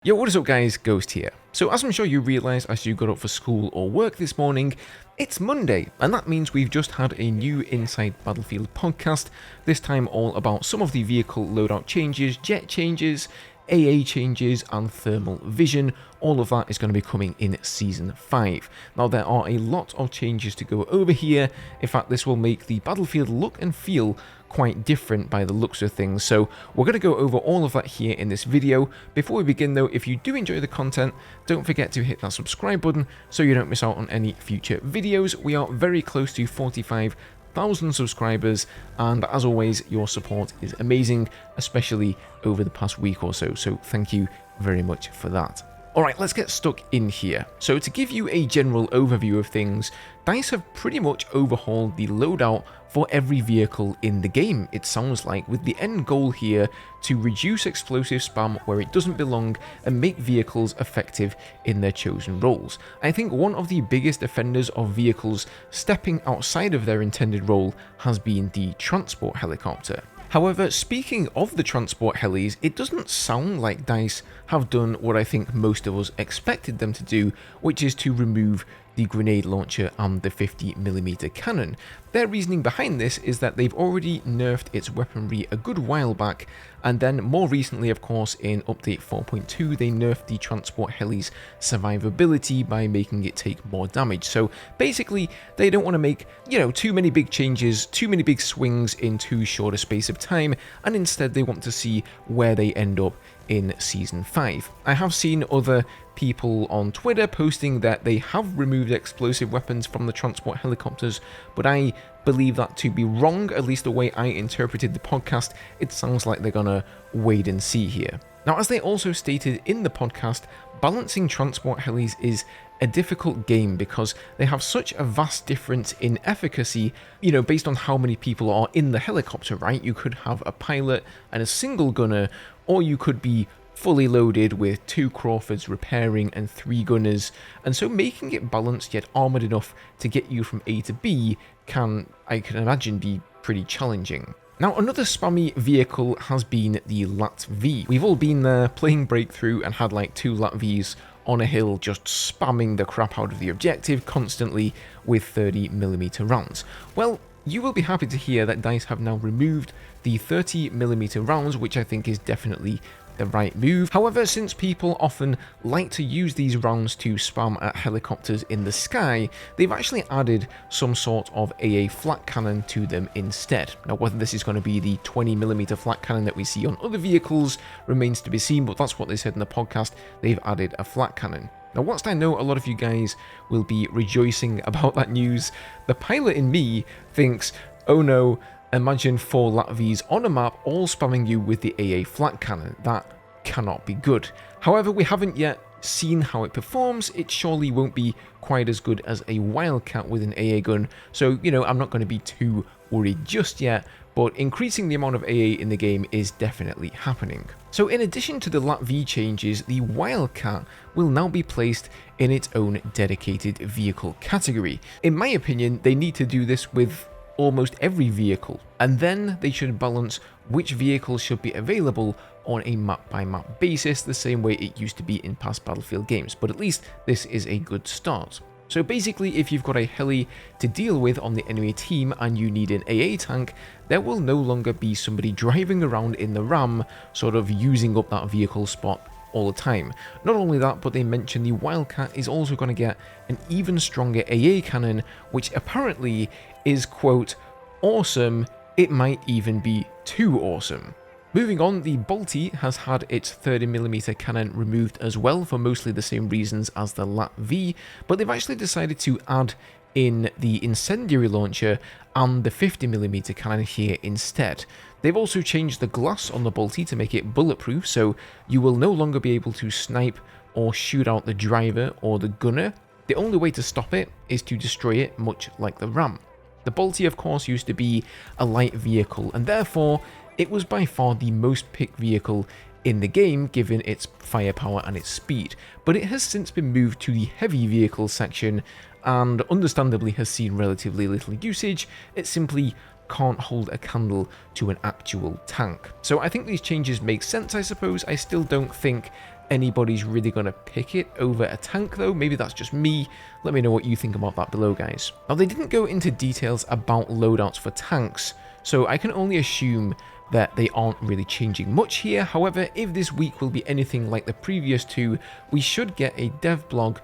Yo, what is up guys, Ghost here. So as I'm sure you realised as you got up for school or work this morning, it's Monday, and that means we've just had a new Inside Battlefield podcast, this time all about some of the vehicle loadout changes, jet changes, AA changes and thermal vision. All of that is going to be coming in Season 5. Now there are a lot of changes to go over here. In fact, this will make the Battlefield look and feel quite different by the looks of things, so we're going to go over all of that here in this video. Before we begin though, if you do enjoy the content, don't forget to hit that subscribe button so you don't miss out on any future videos. We are very close to 45,000 subscribers, and as always your support is amazing, especially over the past week or so, so thank you very much for that. Alright, let's get stuck in here. So to give you a general overview of things, DICE have pretty much overhauled the loadout for every vehicle in the game, it sounds like, with the end goal here to reduce explosive spam where it doesn't belong and make vehicles effective in their chosen roles. I think one of the biggest offenders of vehicles stepping outside of their intended role has been the transport helicopter. However, speaking of the transport helis, it doesn't sound like DICE have done what I think most of us expected them to do, which is to remove the grenade launcher and the 50mm cannon. Their reasoning behind this is that they've already nerfed its weaponry a good while back, and then more recently, of course, in update 4.2, they nerfed the transport heli's survivability by making it take more damage. So basically, they don't want to make, too many big changes, too many big swings in too short a space of time, and instead they want to see where they end up in Season 5. I have seen other people on Twitter posting that they have removed explosive weapons from the transport helicopters, but I believe that to be wrong. At least the way I interpreted the podcast, it sounds like they're gonna wait and see here. Now, as they also stated in the podcast, balancing transport helis is a difficult game because they have such a vast difference in efficacy, based on how many people are in the helicopter, right? You could have a pilot and a single gunner, or you could be fully loaded with 2 Crawfords repairing and 3 gunners, and so making it balanced yet armoured enough to get you from A to B I can imagine, be pretty challenging. Now, another spammy vehicle has been the LATV. We've all been there playing Breakthrough and had like 2 LATVs on a hill just spamming the crap out of the objective constantly with 30mm rounds. Well, you will be happy to hear that DICE have now removed the 30mm rounds, which I think is definitely the right move. However, since people often like to use these rounds to spam at helicopters in the sky, they've actually added some sort of AA flat cannon to them instead. Now, whether this is going to be the 20mm flat cannon that we see on other vehicles remains to be seen, but that's what they said in the podcast. They've added a flat cannon. Now, whilst I know a lot of you guys will be rejoicing about that news, the pilot in me thinks, oh no, imagine 4 LATVs on a map all spamming you with the AA flat cannon. That cannot be good. However, we haven't yet seen how it performs. It surely won't be quite as good as a Wildcat with an AA gun, so I'm not going to be too worried just yet, but increasing the amount of AA in the game is definitely happening. So in addition to the LATV changes, the Wildcat will now be placed in its own dedicated vehicle category. In my opinion, they need to do this with almost every vehicle, and then they should balance which vehicles should be available on a map-by-map basis, the same way it used to be in past Battlefield games, but at least this is a good start. So basically, if you've got a heli to deal with on the enemy team and you need an AA tank, there will no longer be somebody driving around in the Ram, sort of using up that vehicle spot all the time. Not only that, but they mentioned the Wildcat is also going to get an even stronger AA cannon, which apparently is, quote, awesome. It might even be too awesome. Moving on, the Bolte has had its 30mm cannon removed as well for mostly the same reasons as the LATV, but they've actually decided to add in the incendiary launcher and the 50mm cannon here instead. They've also changed the glass on the Bolte to make it bulletproof, so you will no longer be able to snipe or shoot out the driver or the gunner. The only way to stop it is to destroy it, much like the Ram. The Bolte, of course, used to be a light vehicle, and therefore it was by far the most picked vehicle in the game given its firepower and its speed, but it has since been moved to the heavy vehicle section and understandably has seen relatively little usage. It simply can't hold a candle to an actual tank. So I think these changes make sense, I suppose. I still don't think anybody's really going to pick it over a tank though. Maybe that's just me. Let me know what you think about that below, guys. Now, they didn't go into details about loadouts for tanks, so I can only assume that they aren't really changing much here. However, if this week will be anything like the previous two, we should get a dev blog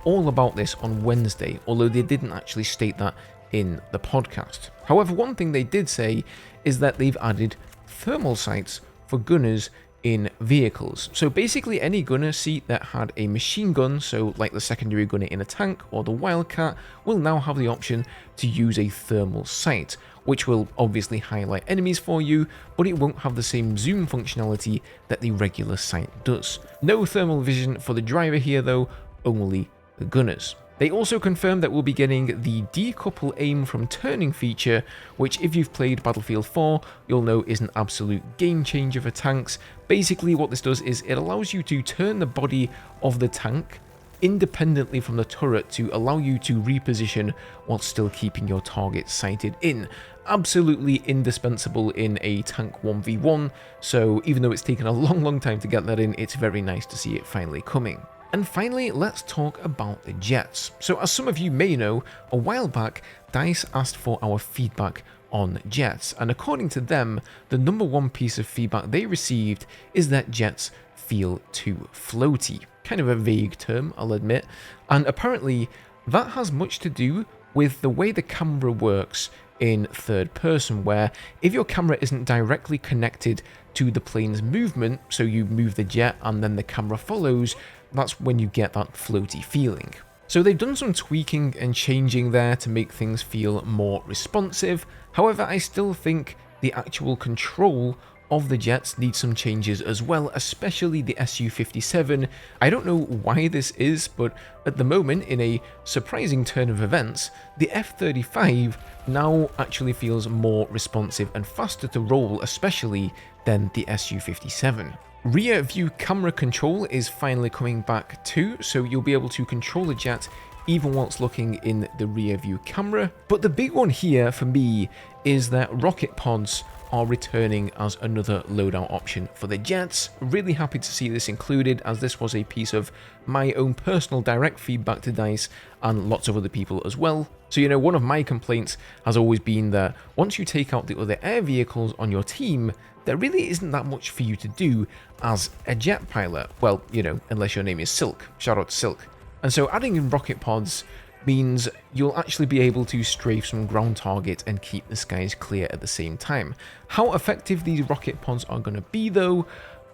all about this on Wednesday, although they didn't actually state that in the podcast. However, one thing they did say is that they've added thermal sights for gunners in vehicles. So basically any gunner seat that had a machine gun, so like the secondary gunner in a tank or the Wildcat, will now have the option to use a thermal sight, which will obviously highlight enemies for you, but it won't have the same zoom functionality that the regular sight does. No thermal vision for the driver here though, only the gunners. They also confirmed that we'll be getting the Decouple Aim from turning feature, which if you've played Battlefield 4, you'll know is an absolute game changer for tanks. Basically what this does is it allows you to turn the body of the tank independently from the turret to allow you to reposition while still keeping your target sighted in. Absolutely indispensable in a tank 1v1, so even though it's taken a long time to get that in, it's very nice to see it finally coming. And finally, let's talk about the jets. So as some of you may know, a while back, DICE asked for our feedback on jets, and according to them, the #1 piece of feedback they received is that jets feel too floaty. Kind of a vague term, I'll admit, and apparently that has much to do with the way the camera works in third person, where if your camera isn't directly connected to the plane's movement, so you move the jet and then the camera follows, that's when you get that floaty feeling. So they've done some tweaking and changing there to make things feel more responsive. However, I still think the actual control of the jets needs some changes as well, especially the Su-57. I don't know why this is, but at the moment, in a surprising turn of events, the F-35 now actually feels more responsive and faster to roll, especially than the Su-57. Rear view camera control is finally coming back too, so you'll be able to control the jet even whilst looking in the rear view camera. But the big one here for me is that rocket pods are returning as another loadout option for the jets. Really happy to see this included, as this was a piece of my own personal direct feedback to DICE and lots of other people as well. So, you know, one of my complaints has always been that once you take out the other air vehicles on your team, there really isn't that much for you to do as a jet pilot. Well, you know, unless your name is Silk. Shout out to Silk. And so adding in rocket pods means you'll actually be able to strafe some ground targets and keep the skies clear at the same time. How effective these rocket pods are going to be though,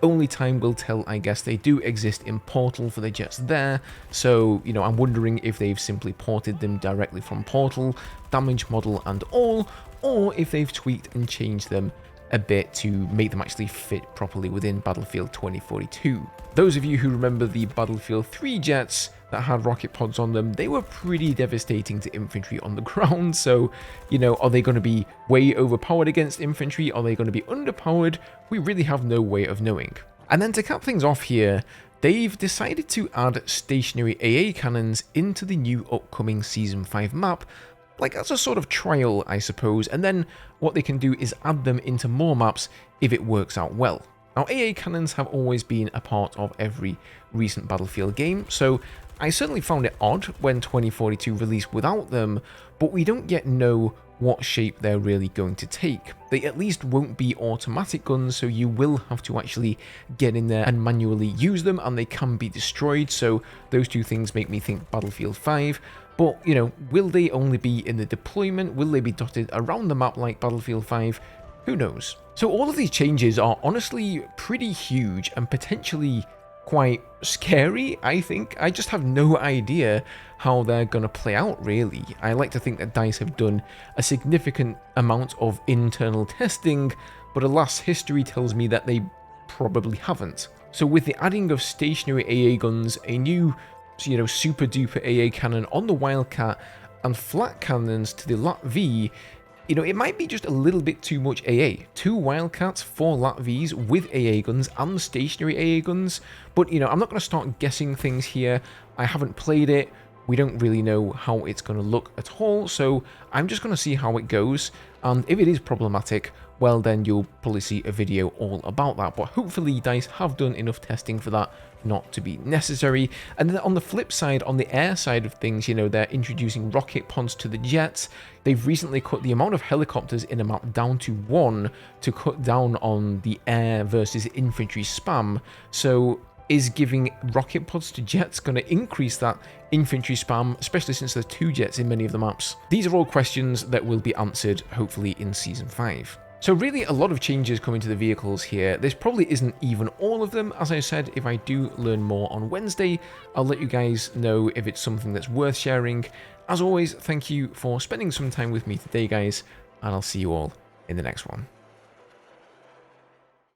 only time will tell. I guess they do exist in Portal for the jets there, so, you know, I'm wondering if they've simply ported them directly from Portal, damage model and all, or if they've tweaked and changed them a bit to make them actually fit properly within Battlefield 2042. Those of you who remember the Battlefield 3 jets that had rocket pods on them, they were pretty devastating to infantry on the ground, so, you know, are they going to be way overpowered against infantry? Are they going to be underpowered? We really have no way of knowing. And then to cap things off here, they've decided to add stationary AA cannons into the new upcoming Season 5 map, like as a sort of trial, I suppose, and then what they can do is add them into more maps if it works out well. Now, AA cannons have always been a part of every recent Battlefield game, so I certainly found it odd when 2042 released without them, but we don't yet know what shape they're really going to take. They at least won't be automatic guns, so you will have to actually get in there and manually use them, and they can be destroyed, so those two things make me think Battlefield 5. But, you know, will they only be in the deployment? Will they be dotted around the map like Battlefield 5? Who knows? So all of these changes are honestly pretty huge and potentially quite scary, I think. I just have no idea how they're going to play out, really. I like to think that DICE have done a significant amount of internal testing, but alas, history tells me that they probably haven't. So with the adding of stationary AA guns, a new, you know, super duper AA cannon on the Wildcat, and flat cannons to the LATV, you know, it might be just a little bit too much AA. 2 Wildcats, 4 LATVs with AA guns and stationary AA guns. But, you know, I'm not going to start guessing things here. I haven't played it. We don't really know how it's going to look at all. So I'm just going to see how it goes. And if it is problematic, well then you'll probably see a video all about that. But hopefully DICE have done enough testing for that not to be necessary. And then on the flip side, on the air side of things, you know, they're introducing rocket pods to the jets. They've recently cut the amount of helicopters in a map down to 1 to cut down on the air versus infantry spam. So is giving rocket pods to jets going to increase that infantry spam, especially since there's 2 jets in many of the maps? These are all questions that will be answered hopefully in Season 5. So really a lot of changes coming to the vehicles here. This probably isn't even all of them. As I said, if I do learn more on Wednesday, I'll let you guys know if it's something that's worth sharing. As always, thank you for spending some time with me today, guys, and I'll see you all in the next one.